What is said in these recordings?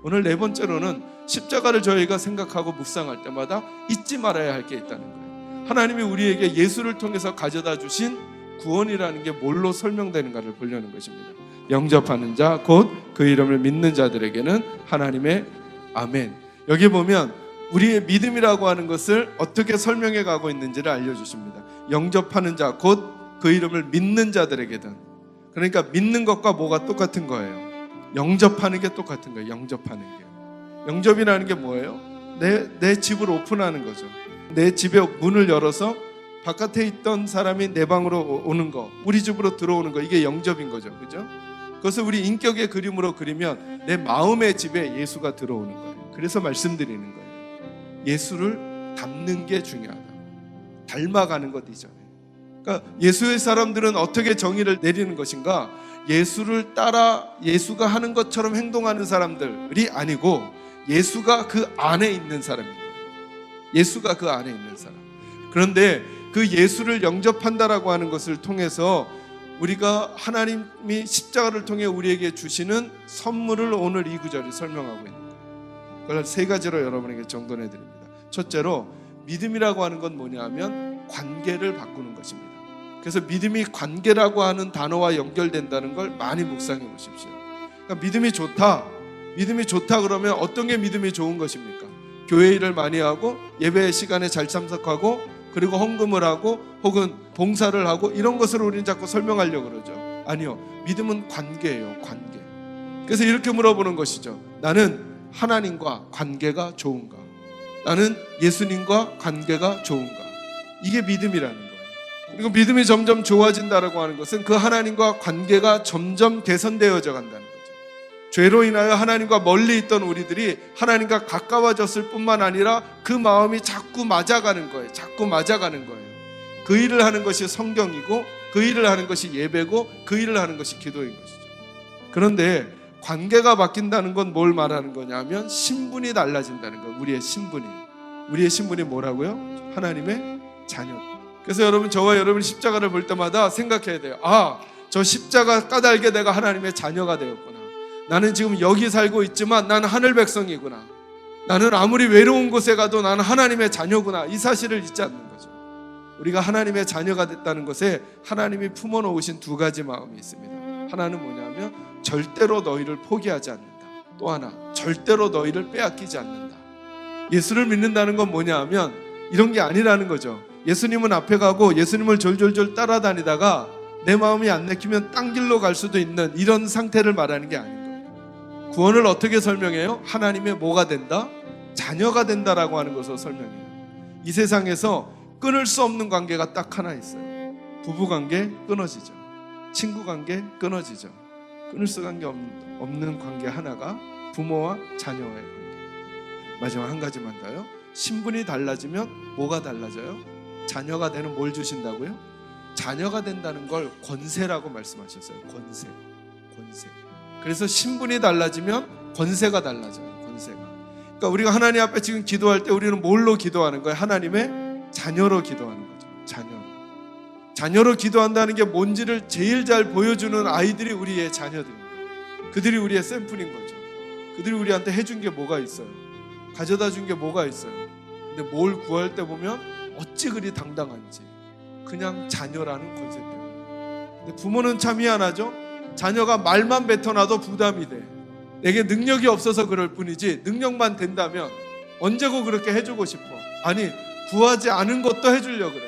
오늘 네 번째로는 십자가를 저희가 생각하고 묵상할 때마다 잊지 말아야 할 게 있다는 거예요. 하나님이 우리에게 예수를 통해서 가져다 주신 구원이라는 게 뭘로 설명되는가를 보려는 것입니다. 영접하는 자 곧 그 이름을 믿는 자들에게는 하나님의 아멘. 여기 보면 우리의 믿음이라고 하는 것을 어떻게 설명해 가고 있는지를 알려주십니다. 영접하는 자 곧 그 이름을 믿는 자들에게는, 그러니까 믿는 것과 뭐가 똑같은 거예요? 영접하는 게 똑같은 거예요. 영접하는 게. 영접이라는 게 뭐예요? 내 집을 오픈하는 거죠. 내 집에 문을 열어서 바깥에 있던 사람이 내 방으로 오는 거, 우리 집으로 들어오는 거, 이게 영접인 거죠. 그죠? 그것을 우리 인격의 그림으로 그리면 내 마음의 집에 예수가 들어오는 거예요. 그래서 말씀드리는 거예요. 예수를 닮는 게 중요하다. 닮아가는 것 이전에. 그러니까 예수의 사람들은 어떻게 정의를 내리는 것인가? 예수를 따라 예수가 하는 것처럼 행동하는 사람들이 아니고 예수가 그 안에 있는 사람인 거예요. 예수가 그 안에 있는 사람. 그런데 그 예수를 영접한다라고 하는 것을 통해서 우리가 하나님이 십자가를 통해 우리에게 주시는 선물을 오늘 이 구절이 설명하고 있는 거예요. 그걸 세 가지로 여러분에게 정돈해 드립니다. 첫째로 믿음이라고 하는 건 뭐냐 하면 관계를 바꾸는 것입니다. 그래서 믿음이 관계라고 하는 단어와 연결된다는 걸 많이 묵상해 보십시오. 그러니까 믿음이 좋다 그러면 어떤 게 믿음이 좋은 것입니까? 교회 일을 많이 하고 예배 시간에 잘 참석하고 그리고 헌금을 하고 혹은 봉사를 하고 이런 것을 우리는 자꾸 설명하려고 그러죠. 아니요, 믿음은 관계예요. 관계. 그래서 이렇게 물어보는 것이죠. 나는 하나님과 관계가 좋은가? 나는 예수님과 관계가 좋은가? 이게 믿음이라는 거예요. 그리고 믿음이 점점 좋아진다라고 하는 것은 그 하나님과 관계가 점점 개선되어져 간다는 거죠. 죄로 인하여 하나님과 멀리 있던 우리들이 하나님과 가까워졌을 뿐만 아니라 그 마음이 자꾸 맞아가는 거예요. 자꾸 맞아가는 거예요. 그 일을 하는 것이 성경이고 그 일을 하는 것이 예배고 그 일을 하는 것이 기도인 것이죠. 그런데 관계가 바뀐다는 건 뭘 말하는 거냐면 신분이 달라진다는 거예요. 우리의 신분이 뭐라고요? 하나님의 자녀. 그래서 여러분, 저와 여러분이 십자가를 볼 때마다 생각해야 돼요. 아, 저 십자가 까닭에 내가 하나님의 자녀가 되었구나. 나는 지금 여기 살고 있지만 나는 하늘 백성이구나. 나는 아무리 외로운 곳에 가도 나는 하나님의 자녀구나. 이 사실을 잊지 않는 거죠. 우리가 하나님의 자녀가 됐다는 것에 하나님이 품어놓으신 두 가지 마음이 있습니다. 하나는 뭐냐면 절대로 너희를 포기하지 않는다. 또 하나, 절대로 너희를 빼앗기지 않는다. 예수를 믿는다는 건 뭐냐 하면 이런 게 아니라는 거죠. 예수님은 앞에 가고 예수님을 졸졸졸 따라다니다가 내 마음이 안 내키면 딴 길로 갈 수도 있는 이런 상태를 말하는 게 아닌 거예요. 구원을 어떻게 설명해요? 하나님의 뭐가 된다? 자녀가 된다라고 하는 것으로 설명해요. 이 세상에서 끊을 수 없는 관계가 딱 하나 있어요. 부부관계 끊어지죠. 친구관계 끊어지죠. 끊을 수 없는 관계 하나가 부모와 자녀와의 관계. 마지막 한 가지만 더요. 신분이 달라지면 뭐가 달라져요? 자녀가 되는 뭘 주신다고요? 자녀가 된다는 걸 권세라고 말씀하셨어요. 권세. 그래서 신분이 달라지면 권세가 달라져요. 권세가. 그러니까 우리가 하나님 앞에 지금 기도할 때 우리는 뭘로 기도하는 거예요? 하나님의 자녀로 기도하는 거죠. 자녀로 기도한다는 게 뭔지를 제일 잘 보여주는 아이들이 우리의 자녀들입니다. 그들이 우리의 샘플인 거죠. 그들이 우리한테 해준 게 뭐가 있어요? 가져다 준 게 뭐가 있어요? 근데 뭘 구할 때 보면 어찌 그리 당당한지, 그냥 자녀라는 권세 때문에. 근데 부모는 참 희한하죠. 자녀가 말만 뱉어놔도 부담이 돼. 내게 능력이 없어서 그럴 뿐이지 능력만 된다면 언제고 그렇게 해주고 싶어. 아니, 구하지 않은 것도 해주려고 그래.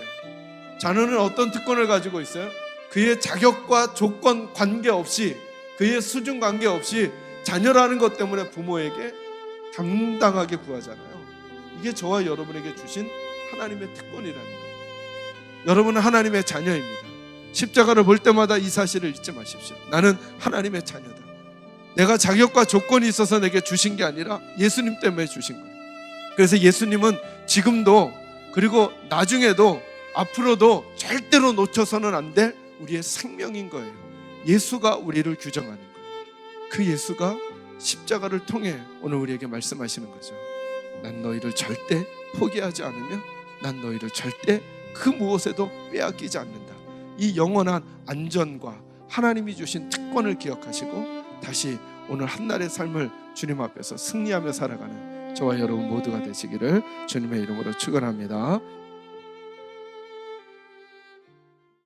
자녀는 어떤 특권을 가지고 있어요? 그의 자격과 조건 관계없이, 그의 수준 관계없이 자녀라는 것 때문에 부모에게 당당하게 구하잖아요. 이게 저와 여러분에게 주신 하나님의 특권이라는 거예요. 여러분은 하나님의 자녀입니다. 십자가를 볼 때마다 이 사실을 잊지 마십시오. 나는 하나님의 자녀다. 내가 자격과 조건이 있어서 내게 주신 게 아니라 예수님 때문에 주신 거예요. 그래서 예수님은 지금도 그리고 나중에도 앞으로도 절대로 놓쳐서는 안 될 우리의 생명인 거예요. 예수가 우리를 규정하는 거예요. 그 예수가 십자가를 통해 오늘 우리에게 말씀하시는 거죠. 난 너희를 절대 포기하지 않으며 난 너희를 절대 그 무엇에도 빼앗기지 않는다. 이 영원한 안전과 하나님이 주신 특권을 기억하시고 다시 오늘 한날의 삶을 주님 앞에서 승리하며 살아가는 저와 여러분 모두가 되시기를 주님의 이름으로 축원합니다.